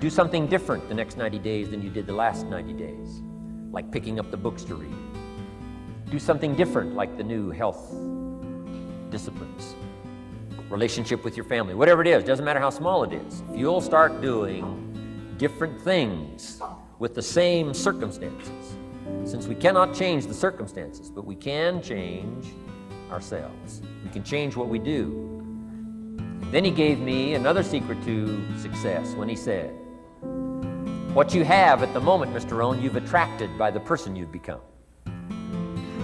Do something different the next 90 days than you did the last 90 days, like picking up the books to read. Do something different, like the new health disciplines, relationship with your family, whatever it is, doesn't matter how small it is. If you'll start doing different things with the same circumstances, since we cannot change the circumstances, but we can change ourselves. We can change what we do. Then he gave me another secret to success when he said, what you have at the moment, Mr. Rohn, you've attracted by the person you've become.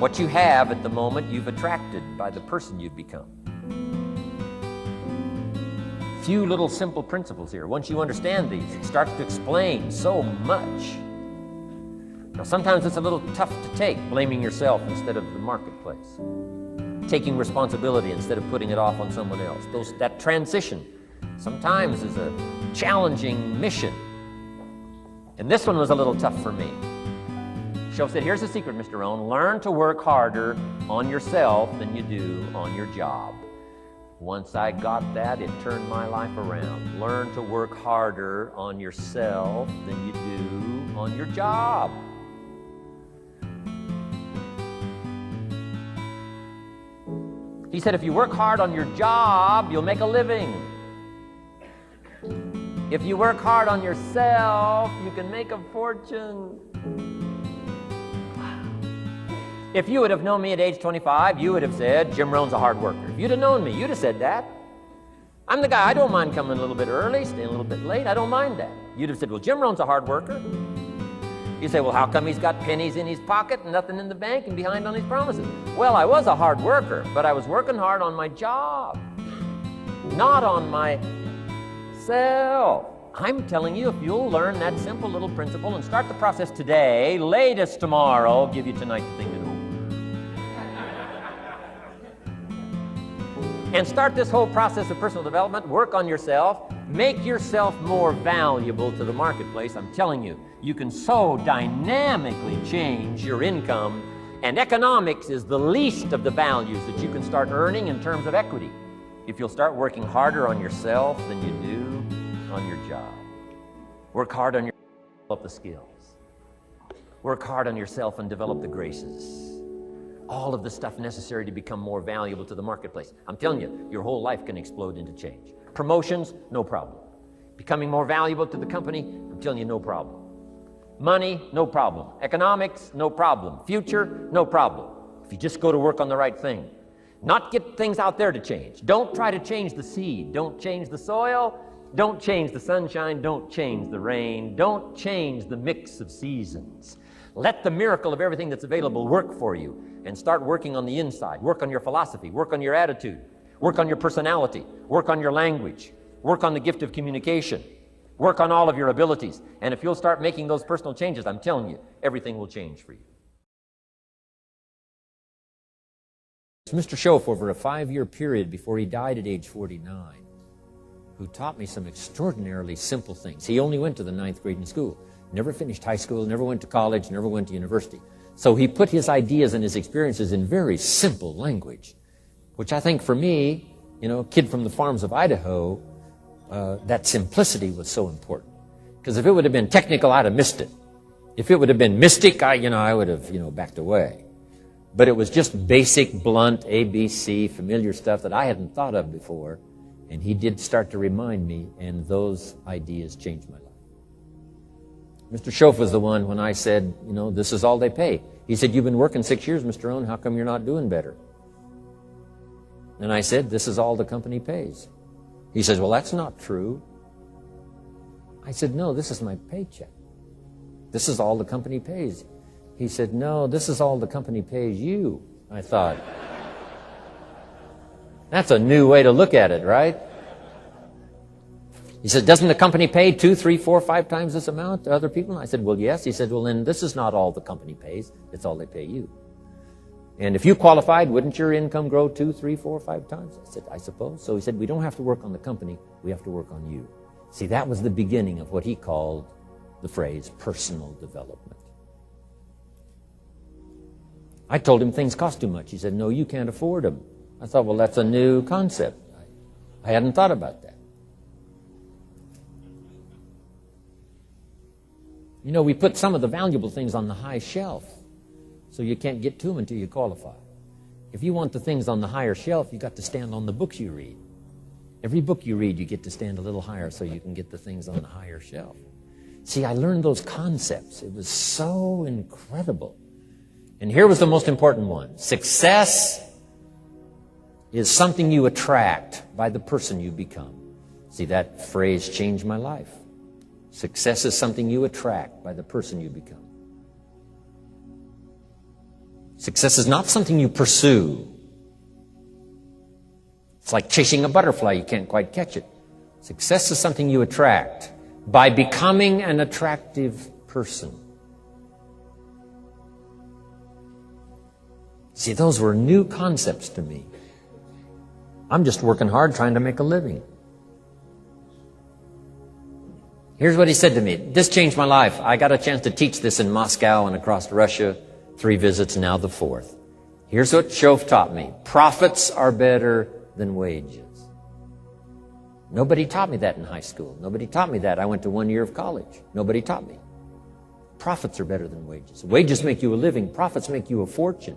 What you have at the moment, you've attracted by the person you've become. Few little simple principles here. Once you understand these, it starts to explain so much. Now, sometimes it's a little tough to take, blaming yourself instead of the marketplace, taking responsibility instead of putting it off on someone else. That transition sometimes is a challenging mission. And this one was a little tough for me. Shoaff said, here's the secret, Mr. Rohn. Learn to work harder on yourself than you do on your job. Once I got that, it turned my life around. Learn to work harder on yourself than you do on your job. He said, if you work hard on your job, you'll make a living. If you work hard on yourself, you can make a fortune. If you would have known me at age 25, you would have said, Jim Rohn's a hard worker. If you'd have known me, you'd have said that. I'm the guy, I don't mind coming a little bit early, staying a little bit late, I don't mind that. You'd have said, well, Jim Rohn's a hard worker. You say, well, how come he's got pennies in his pocket and nothing in the bank and behind on his promises? Well, I was a hard worker, but I was working hard on my job, not on myself. I'm telling you, if you'll learn that simple little principle and start the process today, latest tomorrow, I'll give you tonight the thing to do. And start this whole process of personal development, work on yourself, make yourself more valuable to the marketplace. I'm telling you, you can so dynamically change your income, and economics is the least of the values that you can start earning in terms of equity if you'll start working harder on yourself than you do on your job. Work hard on yourself and develop the skills. Work hard on yourself and develop the graces. All of the stuff necessary to become more valuable to the marketplace. I'm telling you, your whole life can explode into change. Promotions, no problem. Becoming more valuable to the company, I'm telling you, no problem. Money, no problem. Economics, no problem. Future, no problem. If you just go to work on the right thing. Not get things out there to change. Don't try to change the seed. Don't change the soil. Don't change the sunshine. Don't change the rain. Don't change the mix of seasons. Let the miracle of everything that's available work for you, and start working on the inside. Work on your philosophy. Work on your attitude. Work on your personality. Work on your language. Work on the gift of communication. Work on all of your abilities. And if you'll start making those personal changes, I'm telling you, everything will change for you. Mr. Shoaff, over a 5-year period before he died at age 49, who taught me some extraordinarily simple things. He only went to the 9th grade in school. Never finished high school, never went to college, never went to university. So he put his ideas and his experiences in very simple language, which I think for me, a kid from the farms of Idaho, that simplicity was so important. Because if it would have been technical, I'd have missed it. If it would have been mystic, I would have, backed away. But it was just basic, blunt, ABC, familiar stuff that I hadn't thought of before. And he did start to remind me, and those ideas changed my life. Mr. Shoaff was the one when I said, this is all they pay. He said, you've been working 6 years, Mr. Rohn, how come you're not doing better? And I said, this is all the company pays. He says, well, that's not true. I said, no, this is my paycheck. This is all the company pays. He said, no, this is all the company pays you. I thought, that's a new way to look at it, right? He said, doesn't the company pay 2, 3, 4, 5 times this amount to other people? And I said, well, yes. He said, well, then this is not all the company pays. It's all they pay you. And if you qualified, wouldn't your income grow 2, 3, 4, 5 times? I said, I suppose. So he said, we don't have to work on the company. We have to work on you. See, that was the beginning of what he called the phrase personal development. I told him things cost too much. He said, no, you can't afford them. I thought, well, that's a new concept. I hadn't thought about that. You know, we put some of the valuable things on the high shelf, so you can't get to them until you qualify. If you want the things on the higher shelf, you got to stand on the books you read. Every book you read, you get to stand a little higher so you can get the things on the higher shelf. See, I learned those concepts. It was so incredible. And here was the most important one. Success is something you attract by the person you become. See, that phrase changed my life. Success is something you attract by the person you become. Success is not something you pursue. It's like chasing a butterfly. You can't quite catch it. Success is something you attract by becoming an attractive person. See, those were new concepts to me. I'm just working hard trying to make a living. Here's what he said to me. This changed my life. I got a chance to teach this in Moscow and across Russia. 3 visits, now the 4th. Here's what Shove taught me. Profits are better than wages. Nobody taught me that in high school. Nobody taught me that. I went to 1 year of college. Nobody taught me. Profits are better than wages. Wages make you a living. Profits make you a fortune.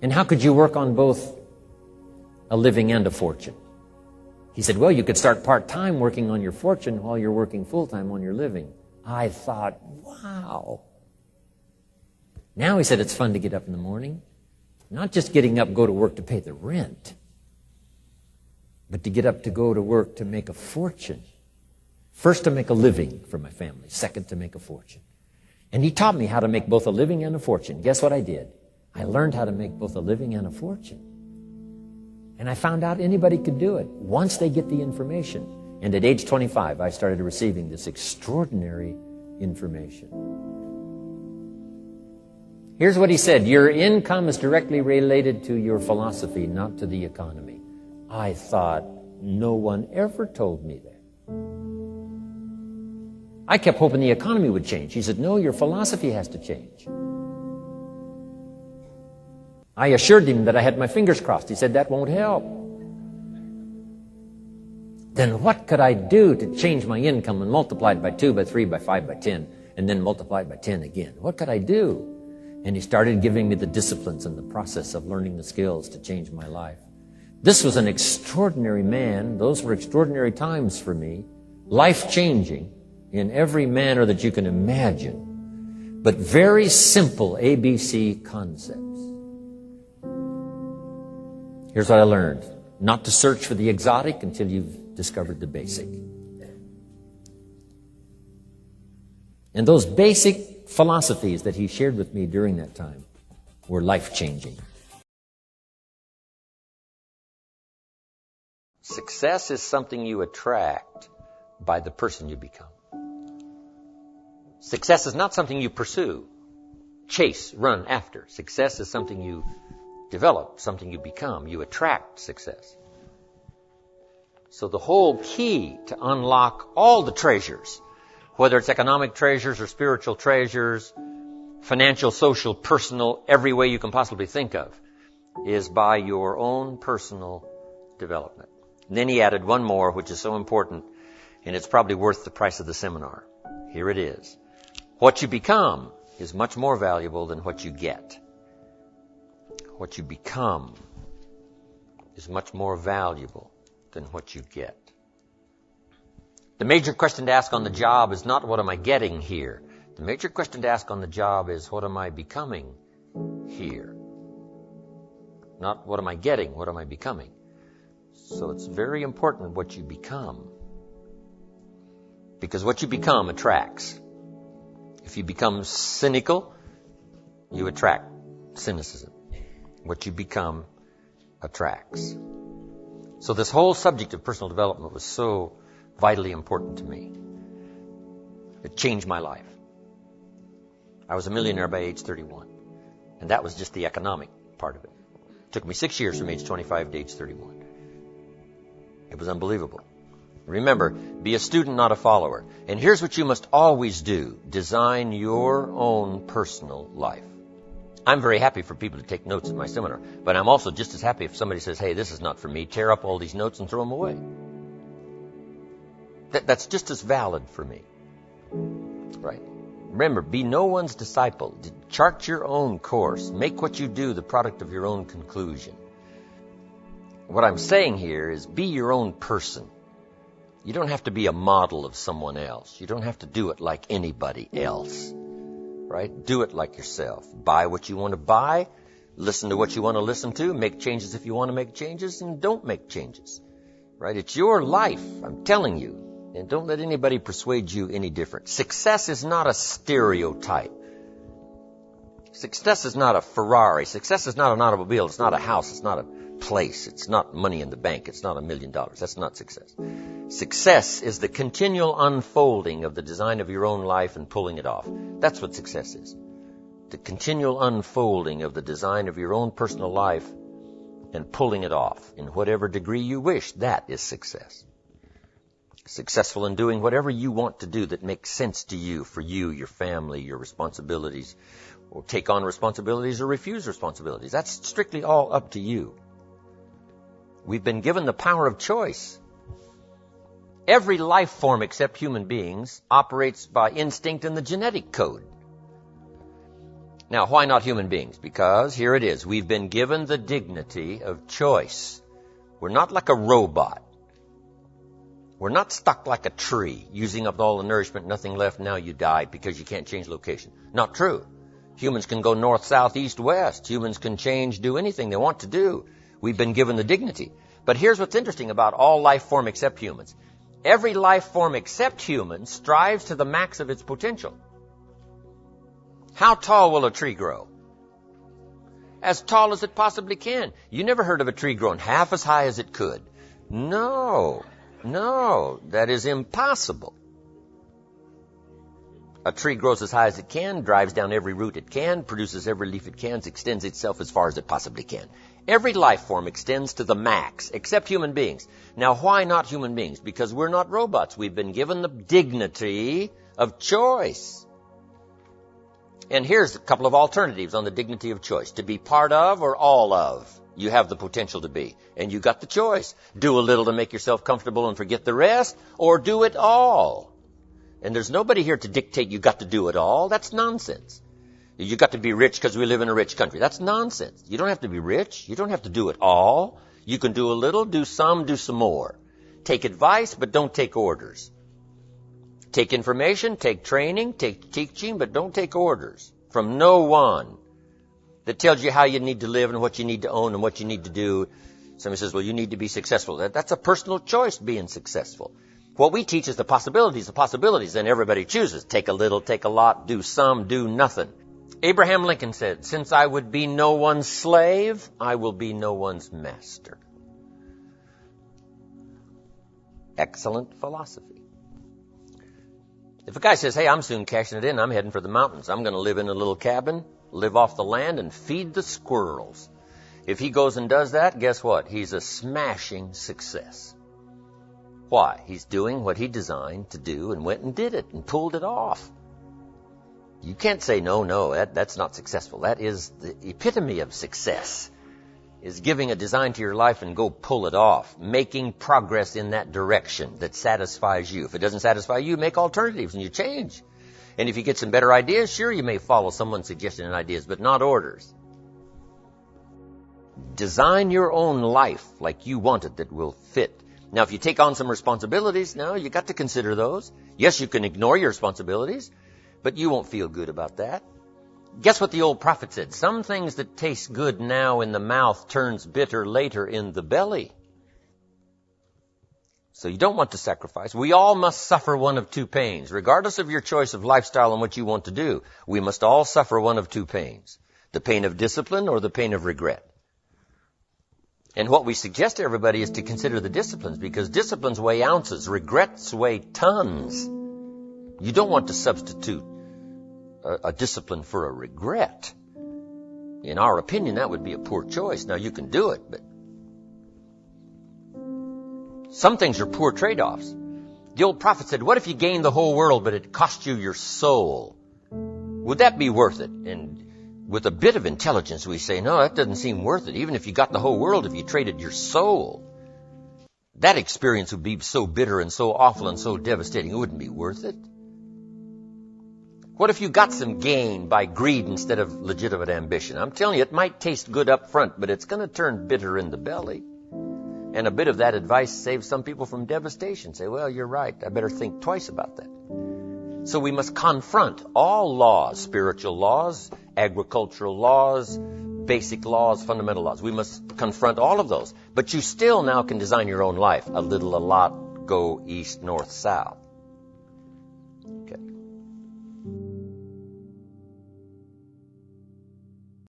And how could you work on both a living and a fortune? He said, well, you could start part-time working on your fortune while you're working full-time on your living. I thought, wow. Now, he said, it's fun to get up in the morning. Not just getting up, go to work to pay the rent, but to get up to go to work to make a fortune. First, to make a living for my family. Second, to make a fortune. And he taught me how to make both a living and a fortune. Guess what I did? I learned how to make both a living and a fortune. And I found out anybody could do it once they get the information. And at age 25, I started receiving this extraordinary information. Here's what he said. Your income is directly related to your philosophy, not to the economy. I thought, no one ever told me that. I kept hoping the economy would change. He said, no, your philosophy has to change. I assured him that I had my fingers crossed. He said, that won't help. Then what could I do to change my income and multiply it by 2, by 3, by 5, by 10, and then multiply it by 10 again? What could I do? And he started giving me the disciplines and the process of learning the skills to change my life. This was an extraordinary man. Those were extraordinary times for me. Life-changing in every manner that you can imagine. But very simple ABC concepts. Here's what I learned. Not to search for the exotic until you've discovered the basic. And those basic philosophies that he shared with me during that time were life-changing. Success is something you attract by the person you become. Success is not something you pursue, chase, run after. Success is something you develop, something you become. You attract success. So the whole key to unlock all the treasures, whether it's economic treasures or spiritual treasures, financial, social, personal, every way you can possibly think of, is by your own personal development. And then he added one more, which is so important, and it's probably worth the price of the seminar. Here it is. What you become is much more valuable than what you get. What you become is much more valuable than what you get. The major question to ask on the job is not what am I getting here. The major question to ask on the job is what am I becoming here? Not what am I getting, what am I becoming? So it's very important what you become. Because what you become attracts. If you become cynical, you attract cynicism. What you become attracts. So this whole subject of personal development was so vitally important to me. It changed my life. I was a millionaire by age 31. And that was just the economic part of it. It took me 6 years from age 25 to age 31. It was unbelievable. Remember, be a student, not a follower. And here's what you must always do. Design your own personal life. I'm very happy for people to take notes at my seminar, but I'm also just as happy if somebody says, hey, this is not for me, tear up all these notes and throw them away. That's just as valid for me. Right. Remember, be no one's disciple. Chart your own course. Make what you do the product of your own conclusion. What I'm saying here is be your own person. You don't have to be a model of someone else. You don't have to do it like anybody else. Right? Do it like yourself. Buy what you want to buy. Listen to what you want to listen to. Make changes if you want to make changes, and don't make changes. Right? It's your life, I'm telling you. And don't let anybody persuade you any different. Success is not a stereotype. Success is not a Ferrari. Success is not an automobile. It's not a house. It's not a place. It's not money in the bank. It's not $1 million. That's not success. Success is the continual unfolding of the design of your own life and pulling it off. That's what success is. The continual unfolding of the design of your own personal life and pulling it off in whatever degree you wish. That is success. Successful in doing whatever you want to do that makes sense to you, for you, your family, your responsibilities, or take on responsibilities or refuse responsibilities. That's strictly all up to you. We've been given the power of choice. Every life form except human beings operates by instinct in the genetic code. Now, why not human beings? Because here it is. We've been given the dignity of choice. We're not like a robot. We're not stuck like a tree, using up all the nourishment, nothing left, now you die because you can't change location. Not true. Humans can go north, south, east, west. Humans can change, do anything they want to do. We've been given the dignity. But here's what's interesting about all life form except humans. Every life form except humans strives to the max of its potential. How tall will a tree grow? As tall as it possibly can. You never heard of a tree growing half as high as it could. No, that is impossible. A tree grows as high as it can, drives down every root it can, produces every leaf it can, extends itself as far as it possibly can. Every life form extends to the max, except human beings. Now, why not human beings? Because we're not robots. We've been given the dignity of choice. And here's a couple of alternatives on the dignity of choice. To be part of or all of. You have the potential to be. And you got the choice. Do a little to make yourself comfortable and forget the rest, or do it all. And there's nobody here to dictate you got to do it all. That's nonsense. You got to be rich because we live in a rich country. That's nonsense. You don't have to be rich. You don't have to do it all. You can do a little, do some more. Take advice, but don't take orders. Take information, take training, take teaching, but don't take orders from no one that tells you how you need to live and what you need to own and what you need to do. Somebody says, well, you need to be successful. That's a personal choice, being successful. What we teach is the possibilities, and everybody chooses. Take a little, take a lot, do some, do nothing. Abraham Lincoln said, since I would be no one's slave, I will be no one's master. Excellent philosophy. If a guy says, hey, I'm soon cashing it in, I'm heading for the mountains. I'm going to live in a little cabin, live off the land, and feed the squirrels. If he goes and does that, guess what? He's a smashing success. Why? He's doing what he designed to do and went and did it and pulled it off. You can't say, no, that's not successful. That is the epitome of success, is giving a design to your life and go pull it off, making progress in that direction that satisfies you. If it doesn't satisfy you, make alternatives and you change. And if you get some better ideas, sure, you may follow someone's suggestion and ideas, but not orders. Design your own life like you want it that will fit. Now, if you take on some responsibilities, now you got to consider those. Yes, you can ignore your responsibilities, but you won't feel good about that. Guess what the old prophet said? Some things that taste good now in the mouth turns bitter later in the belly. So you don't want to sacrifice. We all must suffer one of two pains. Regardless of your choice of lifestyle and what you want to do, we must all suffer one of two pains. The pain of discipline or the pain of regret. And what we suggest to everybody is to consider the disciplines, because disciplines weigh ounces, regrets weigh tons. You don't want to substitute a discipline for a regret. In our opinion, that would be a poor choice. Now, you can do it, but some things are poor trade-offs. The old prophet said, what if you gained the whole world, but it cost you your soul? Would that be worth it? And with a bit of intelligence, we say, no, that doesn't seem worth it. Even if you got the whole world, if you traded your soul, that experience would be so bitter and so awful and so devastating, it wouldn't be worth it. What if you got some gain by greed instead of legitimate ambition? I'm telling you, it might taste good up front, but it's going to turn bitter in the belly. And a bit of that advice saves some people from devastation. Say, well, you're right. I better think twice about that. So we must confront all laws, spiritual laws, agricultural laws, basic laws, fundamental laws. We must confront all of those. But you still now can design your own life. A little, a lot, go east, north, south.